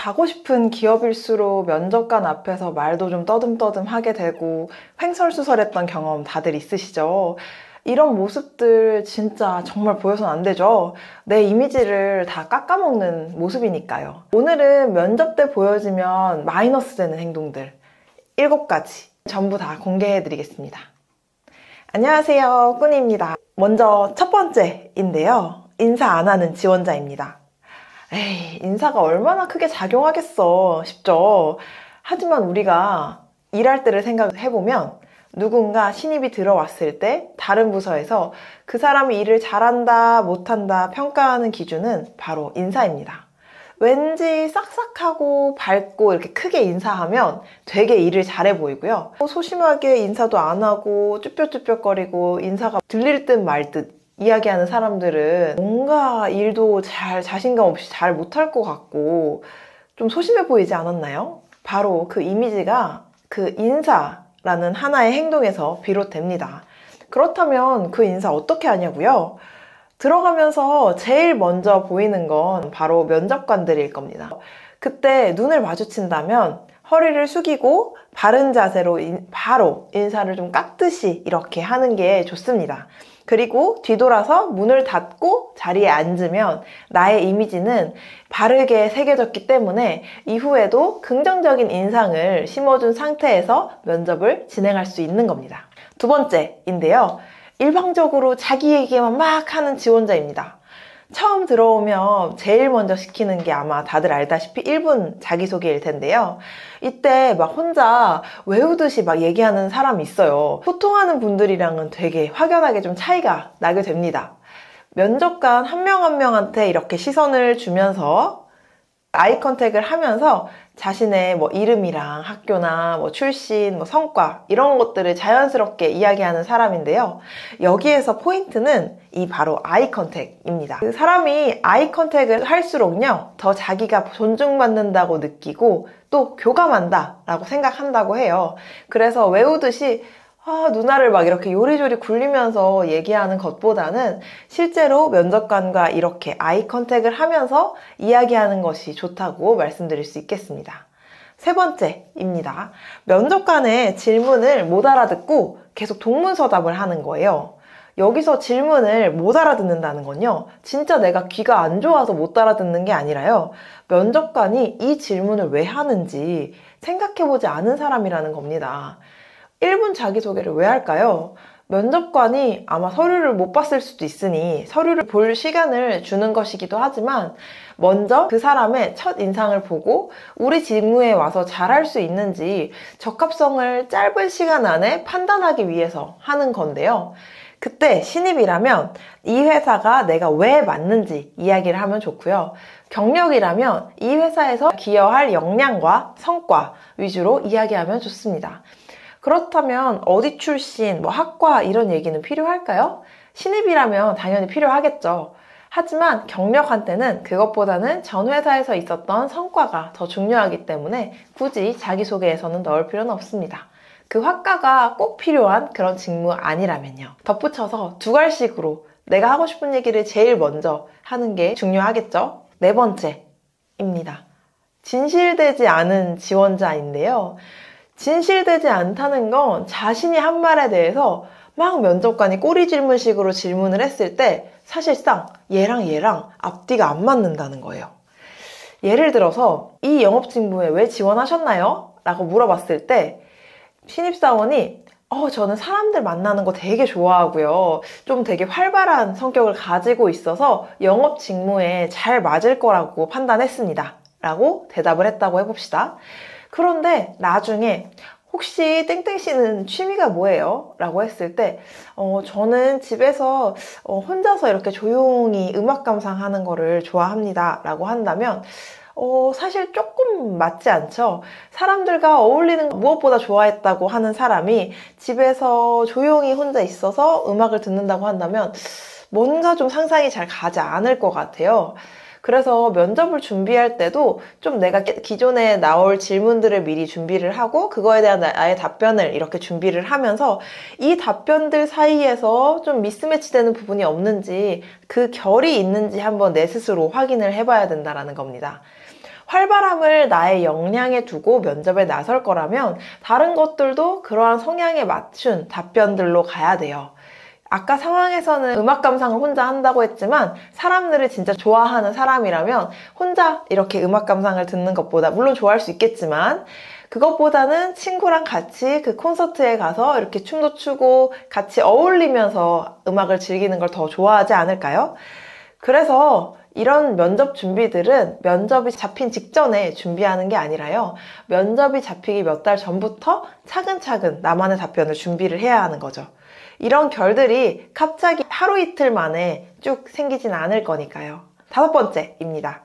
가고 싶은 기업일수록 면접관 앞에서 말도 좀 떠듬떠듬 하게 되고 횡설수설했던 경험 다들 있으시죠? 이런 모습들 진짜 정말 보여서는 안 되죠. 내 이미지를 다 깎아먹는 모습이니까요. 오늘은 면접 때 보여지면 마이너스 되는 행동들 7가지 전부 다 공개해드리겠습니다. 안녕하세요, 꾸니입니다. 먼저 첫 번째인데요. 인사 안 하는 지원자입니다. 에이, 인사가 얼마나 크게 작용하겠어 싶죠. 하지만 우리가 일할 때를 생각해보면 누군가 신입이 들어왔을 때 다른 부서에서 그 사람이 일을 잘한다 못한다 평가하는 기준은 바로 인사입니다. 왠지 싹싹하고 밝고 이렇게 크게 인사하면 되게 일을 잘해 보이고요. 소심하게 인사도 안 하고 쭈뼛쭈뼛거리고 인사가 들릴 듯 말 듯 이야기하는 사람들은 뭔가 일도 자신감 없이 잘 못할 것 같고 좀 소심해 보이지 않았나요? 바로 그 이미지가 그 인사라는 하나의 행동에서 비롯됩니다. 그렇다면 그 인사 어떻게 하냐고요? 들어가면서 제일 먼저 보이는 건 바로 면접관들일 겁니다. 그때 눈을 마주친다면 허리를 숙이고 바른 자세로 바로 인사를 좀 깎듯이 이렇게 하는 게 좋습니다. 그리고 뒤돌아서 문을 닫고 자리에 앉으면 나의 이미지는 바르게 새겨졌기 때문에 이후에도 긍정적인 인상을 심어준 상태에서 면접을 진행할 수 있는 겁니다. 두 번째인데요. 일방적으로 자기 얘기만 막 하는 지원자입니다. 처음 들어오면 제일 먼저 시키는 게 아마 다들 알다시피 1분 자기소개일 텐데요. 이때 막 혼자 외우듯이 막 얘기하는 사람이 있어요. 소통하는 분들이랑은 되게 확연하게 좀 차이가 나게 됩니다. 면접관 한 명 한 명한테 이렇게 시선을 주면서 아이 컨택을 하면서 자신의 뭐 이름이랑 학교나 뭐 출신, 뭐 성과 이런 것들을 자연스럽게 이야기하는 사람인데요. 여기에서 포인트는 이 바로 아이 컨택입니다. 그 사람이 아이 컨택을 할수록요, 더 자기가 존중받는다고 느끼고 또 교감한다라고 생각한다고 해요. 그래서 외우듯이 누나를 막 이렇게 요리조리 굴리면서 얘기하는 것보다는 실제로 면접관과 이렇게 아이 컨택을 하면서 이야기하는 것이 좋다고 말씀드릴 수 있겠습니다. 세 번째입니다. 면접관의 질문을 못 알아듣고 계속 동문서답을 하는 거예요. 여기서 질문을 못 알아듣는다는 건요, 진짜 내가 귀가 안 좋아서 못 알아듣는 게 아니라요, 면접관이 이 질문을 왜 하는지 생각해보지 않은 사람이라는 겁니다. 1분 자기소개를 왜 할까요? 면접관이 아마 서류를 못 봤을 수도 있으니 서류를 볼 시간을 주는 것이기도 하지만 먼저 그 사람의 첫 인상을 보고 우리 직무에 와서 잘할 수 있는지 적합성을 짧은 시간 안에 판단하기 위해서 하는 건데요. 그때 신입이라면 이 회사가 내가 왜 맞는지 이야기를 하면 좋고요. 경력이라면 이 회사에서 기여할 역량과 성과 위주로 이야기하면 좋습니다. 그렇다면 어디 출신, 뭐 학과 이런 얘기는 필요할까요? 신입이라면 당연히 필요하겠죠. 하지만 경력한테는 그것보다는 전 회사에서 있었던 성과가 더 중요하기 때문에 굳이 자기소개에서는 넣을 필요는 없습니다. 그 학과가 꼭 필요한 그런 직무 아니라면요. 덧붙여서 두갈식으로 내가 하고 싶은 얘기를 제일 먼저 하는 게 중요하겠죠. 네 번째입니다. 진실되지 않은 지원자인데요. 진실되지 않다는 건 자신이 한 말에 대해서 막 면접관이 꼬리 질문식으로 질문을 했을 때 사실상 얘랑 앞뒤가 안 맞는다는 거예요. 예를 들어서 이 영업직무에 왜 지원하셨나요? 라고 물어봤을 때 신입사원이 저는 사람들 만나는 거 되게 좋아하고요. 좀 되게 활발한 성격을 가지고 있어서 영업직무에 잘 맞을 거라고 판단했습니다. 라고 대답을 했다고 해봅시다. 그런데 나중에 혹시 땡땡씨는 취미가 뭐예요? 라고 했을 때 저는 집에서 혼자서 이렇게 조용히 음악 감상하는 거를 좋아합니다. 라고 한다면 사실 조금 맞지 않죠? 사람들과 어울리는 거 무엇보다 좋아했다고 하는 사람이 집에서 조용히 혼자 있어서 음악을 듣는다고 한다면 뭔가 좀 상상이 잘 가지 않을 것 같아요. 그래서 면접을 준비할 때도 좀 내가 기존에 나올 질문들을 미리 준비를 하고 그거에 대한 나의 답변을 이렇게 준비를 하면서 이 답변들 사이에서 좀 미스매치 되는 부분이 없는지 그 결이 있는지 한번 내 스스로 확인을 해봐야 된다는 겁니다. 활발함을 나의 역량에 두고 면접에 나설 거라면 다른 것들도 그러한 성향에 맞춘 답변들로 가야 돼요. 아까 상황에서는 음악 감상을 혼자 한다고 했지만 사람들을 진짜 좋아하는 사람이라면 혼자 이렇게 음악 감상을 듣는 것보다, 물론 좋아할 수 있겠지만 그것보다는 친구랑 같이 그 콘서트에 가서 이렇게 춤도 추고 같이 어울리면서 음악을 즐기는 걸 더 좋아하지 않을까요? 그래서 이런 면접 준비들은 면접이 잡힌 직전에 준비하는 게 아니라요. 면접이 잡히기 몇 달 전부터 차근차근 나만의 답변을 준비를 해야 하는 거죠. 이런 결들이 갑자기 하루 이틀 만에 쭉 생기진 않을 거니까요. 5번째입니다.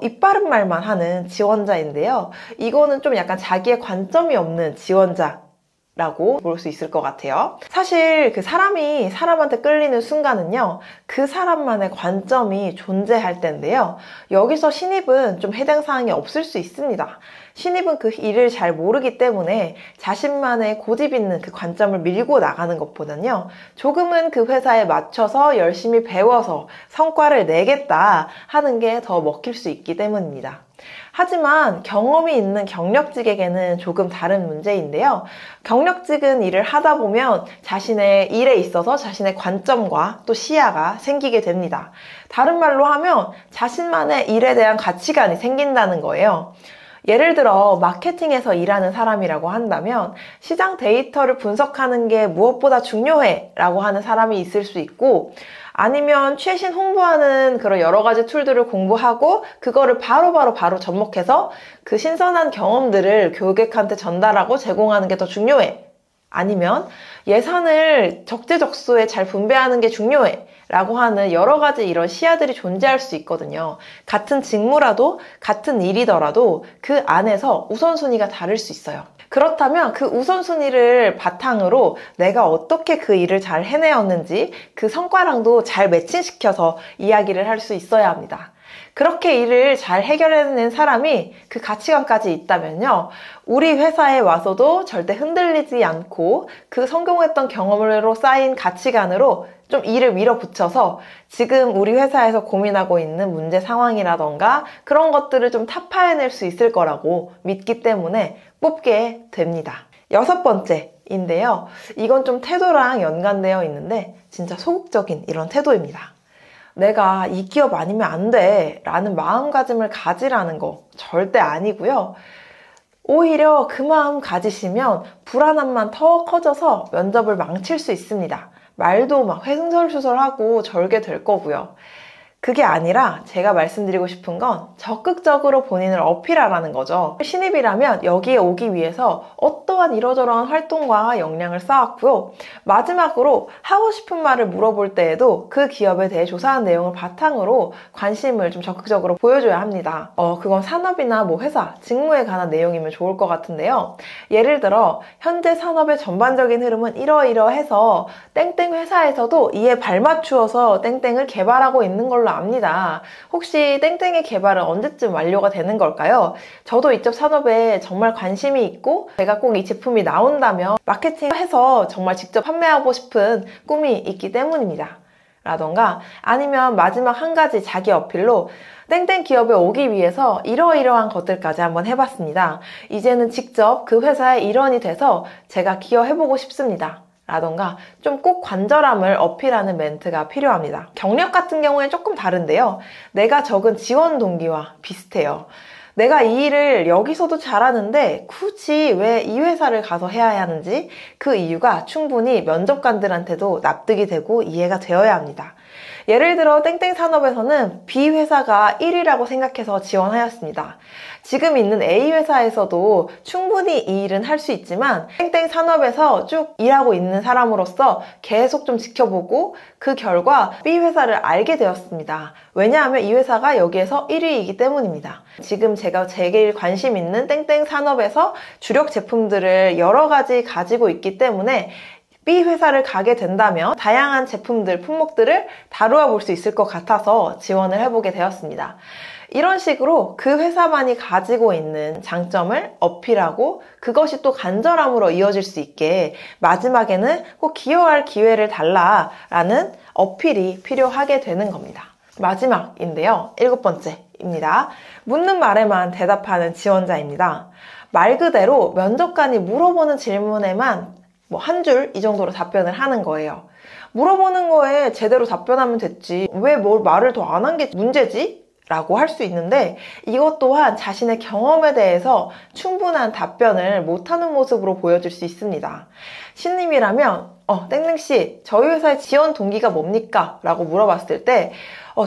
입 바른 말만 하는 지원자인데요. 이거는 좀 약간 자기의 관점이 없는 지원자라고 볼 수 있을 것 같아요. 사실 그 사람이 사람한테 끌리는 순간은요, 그 사람만의 관점이 존재할 때인데요. 여기서 신입은 좀 해당 사항이 없을 수 있습니다. 신입은 그 일을 잘 모르기 때문에 자신만의 고집 있는 그 관점을 밀고 나가는 것보다는요, 조금은 그 회사에 맞춰서 열심히 배워서 성과를 내겠다 하는 게 더 먹힐 수 있기 때문입니다. 하지만 경험이 있는 경력직에게는 조금 다른 문제인데요. 경력직은 일을 하다 보면 자신의 일에 있어서 자신의 관점과 또 시야가 생기게 됩니다. 다른 말로 하면 자신만의 일에 대한 가치관이 생긴다는 거예요. 예를 들어 마케팅에서 일하는 사람이라고 한다면 시장 데이터를 분석하는 게 무엇보다 중요해 라고 하는 사람이 있을 수 있고, 아니면 최신 홍보하는 그런 여러 가지 툴들을 공부하고 그거를 바로 접목해서 그 신선한 경험들을 고객한테 전달하고 제공하는 게 더 중요해. 아니면 예산을 적재적소에 잘 분배하는 게 중요해 라고 하는 여러 가지 이런 시야들이 존재할 수 있거든요. 같은 직무라도 같은 일이더라도 그 안에서 우선순위가 다를 수 있어요. 그렇다면 그 우선순위를 바탕으로 내가 어떻게 그 일을 잘 해내었는지 그 성과랑도 잘 매칭시켜서 이야기를 할 수 있어야 합니다. 그렇게 일을 잘 해결해낸 사람이 그 가치관까지 있다면요, 우리 회사에 와서도 절대 흔들리지 않고 그 성공했던 경험으로 쌓인 가치관으로 좀 일을 밀어붙여서 지금 우리 회사에서 고민하고 있는 문제 상황이라던가 그런 것들을 좀 타파해낼 수 있을 거라고 믿기 때문에 뽑게 됩니다. 6번째인데요. 이건 좀 태도랑 연관되어 있는데 진짜 소극적인 이런 태도입니다. 내가 이 기업 아니면 안 돼 라는 마음가짐을 가지라는 거 절대 아니고요. 오히려 그 마음 가지시면 불안함만 더 커져서 면접을 망칠 수 있습니다. 말도 막 횡설수설하고 절게 될 거고요. 그게 아니라 제가 말씀드리고 싶은 건 적극적으로 본인을 어필하라는 거죠. 신입이라면 여기에 오기 위해서 어떠한 이러저러한 활동과 역량을 쌓았고요. 마지막으로 하고 싶은 말을 물어볼 때에도 그 기업에 대해 조사한 내용을 바탕으로 관심을 좀 적극적으로 보여줘야 합니다. 그건 산업이나 뭐 회사, 직무에 관한 내용이면 좋을 것 같은데요. 예를 들어 현재 산업의 전반적인 흐름은 이러이러해서 땡땡 회사에서도 이에 발맞추어서 땡땡을 개발하고 있는 걸로 압니다. 혹시 땡땡의 개발은 언제쯤 완료가 되는 걸까요? 저도 이쪽 산업에 정말 관심이 있고 제가 꼭 이 제품이 나온다면 마케팅해서 정말 직접 판매하고 싶은 꿈이 있기 때문입니다. 라던가 아니면 마지막 한 가지 자기 어필로 땡땡 기업에 오기 위해서 이러이러한 것들까지 한번 해봤습니다. 이제는 직접 그 회사의 일원이 돼서 제가 기여해보고 싶습니다. 라던가 좀 꼭 관절함을 어필하는 멘트가 필요합니다. 경력 같은 경우에는 조금 다른데요. 내가 적은 지원 동기와 비슷해요. 내가 이 일을 여기서도 잘하는데 굳이 왜 이 회사를 가서 해야 하는지 그 이유가 충분히 면접관들한테도 납득이 되고 이해가 되어야 합니다. 예를 들어 땡땡 산업에서는 B 회사가 1위라고 생각해서 지원하였습니다. 지금 있는 A 회사에서도 충분히 이 일은 할 수 있지만 땡땡 산업에서 쭉 일하고 있는 사람으로서 계속 좀 지켜보고 그 결과 B 회사를 알게 되었습니다. 왜냐하면 이 회사가 여기에서 1위이기 때문입니다. 지금 제가 제일 관심 있는 땡땡 산업에서 주력 제품들을 여러 가지 가지고 있기 때문에 B 회사를 가게 된다면 다양한 제품들, 품목들을 다루어 볼 수 있을 것 같아서 지원을 해보게 되었습니다. 이런 식으로 그 회사만이 가지고 있는 장점을 어필하고 그것이 또 간절함으로 이어질 수 있게 마지막에는 꼭 기여할 기회를 달라라는 어필이 필요하게 되는 겁니다. 마지막인데요. 7번째. 지원자입니다. 묻는 말에만 대답하는 지원자입니다. 말 그대로 면접관이 물어보는 질문에만 한 줄 이 정도로 답변을 하는 거예요. 물어보는 거에 제대로 답변하면 됐지. 왜 말을 더 안 한 게 문제지? 라고 할 수 있는데 이것 또한 자신의 경험에 대해서 충분한 답변을 못하는 모습으로 보여질 수 있습니다. 신님이라면 땡땡씨, 저희 회사의 지원 동기가 뭡니까? 라고 물어봤을 때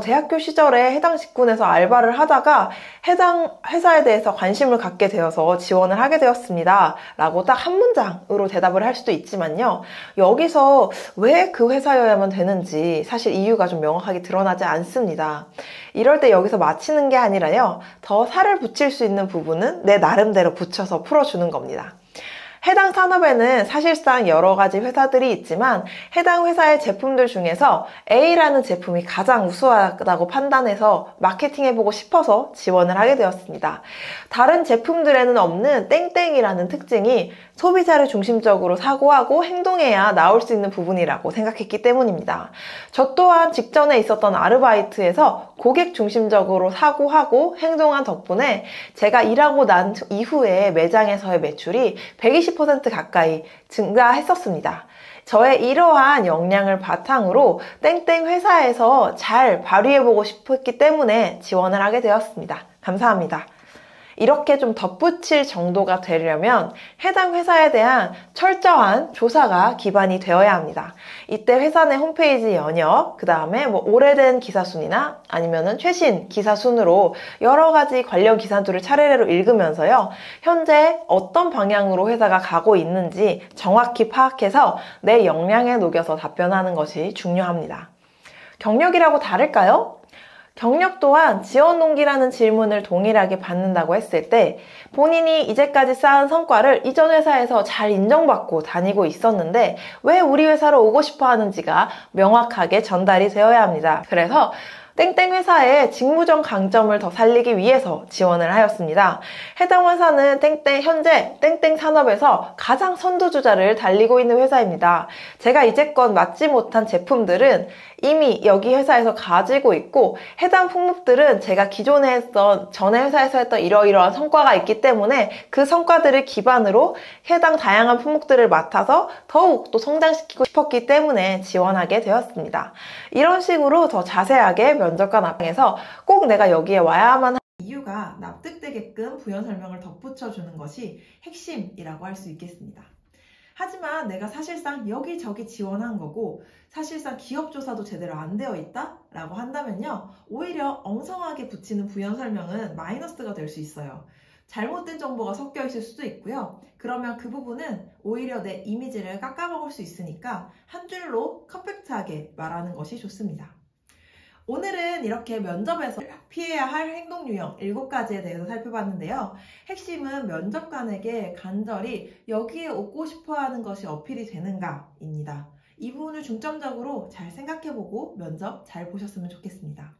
대학교 시절에 해당 직군에서 알바를 하다가 해당 회사에 대해서 관심을 갖게 되어서 지원을 하게 되었습니다. 라고 딱 한 문장으로 대답을 할 수도 있지만요. 여기서 왜 그 회사여야만 되는지 사실 이유가 좀 명확하게 드러나지 않습니다. 이럴 때 여기서 마치는 게 아니라요. 더 살을 붙일 수 있는 부분은 내 나름대로 붙여서 풀어주는 겁니다. 해당 산업에는 사실상 여러 가지 회사들이 있지만 해당 회사의 제품들 중에서 A라는 제품이 가장 우수하다고 판단해서 마케팅해보고 싶어서 지원을 하게 되었습니다. 다른 제품들에는 없는 땡땡이라는 특징이 소비자를 중심적으로 사고하고 행동해야 나올 수 있는 부분이라고 생각했기 때문입니다. 저 또한 직전에 있었던 아르바이트에서 고객 중심적으로 사고하고 행동한 덕분에 제가 일하고 난 이후에 매장에서의 매출이 120% 가까이 증가했었습니다. 저의 이러한 역량을 바탕으로 땡땡 회사에서 잘 발휘해보고 싶었기 때문에 지원을 하게 되었습니다. 감사합니다. 이렇게 좀 덧붙일 정도가 되려면 해당 회사에 대한 철저한 조사가 기반이 되어야 합니다. 이때 회사 내 홈페이지 연역, 그 다음에 오래된 기사 순이나 아니면은 최신 기사 순으로 여러 가지 관련 기사들을 차례로 읽으면서요. 현재 어떤 방향으로 회사가 가고 있는지 정확히 파악해서 내 역량에 녹여서 답변하는 것이 중요합니다. 경력이라고 다를까요? 경력 또한 지원 동기라는 질문을 동일하게 받는다고 했을 때 본인이 이제까지 쌓은 성과를 이전 회사에서 잘 인정받고 다니고 있었는데 왜 우리 회사로 오고 싶어 하는지가 명확하게 전달이 되어야 합니다. 그래서 땡땡 회사의 직무적 강점을 더 살리기 위해서 지원을 하였습니다. 해당 회사는 현재 땡땡 산업에서 가장 선두주자를 달리고 있는 회사입니다. 제가 이제껏 맡지 못한 제품들은 이미 여기 회사에서 가지고 있고 해당 품목들은 제가 전에 회사에서 했던 이러이러한 성과가 있기 때문에 그 성과들을 기반으로 해당 다양한 품목들을 맡아서 더욱 또 성장시키고 싶었기 때문에 지원하게 되었습니다. 이런 식으로 더 자세하게 면접관 앞에서 꼭 내가 여기에 와야만 하는 이유가 납득되게끔 부연 설명을 덧붙여주는 것이 핵심이라고 할 수 있겠습니다. 하지만 내가 사실상 여기저기 지원한 거고 사실상 기업 조사도 제대로 안 되어 있다? 라고 한다면요. 오히려 엉성하게 붙이는 부연 설명은 마이너스가 될 수 있어요. 잘못된 정보가 섞여 있을 수도 있고요. 그러면 그 부분은 오히려 내 이미지를 깎아먹을 수 있으니까 한 줄로 컴팩트하게 말하는 것이 좋습니다. 오늘은 이렇게 면접에서 피해야 할 행동 유형 7가지에 대해서 살펴봤는데요. 핵심은 면접관에게 간절히 여기에 오고 싶어 하는 것이 어필이 되는가입니다. 이 부분을 중점적으로 잘 생각해보고 면접 잘 보셨으면 좋겠습니다.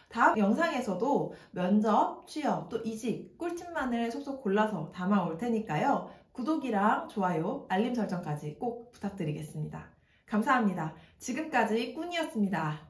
다음 영상에서도 면접, 취업, 또 이직, 꿀팁만을 속속 골라서 담아올 테니까요. 구독이랑 좋아요, 알림 설정까지 꼭 부탁드리겠습니다. 감사합니다. 지금까지 꾼이었습니다.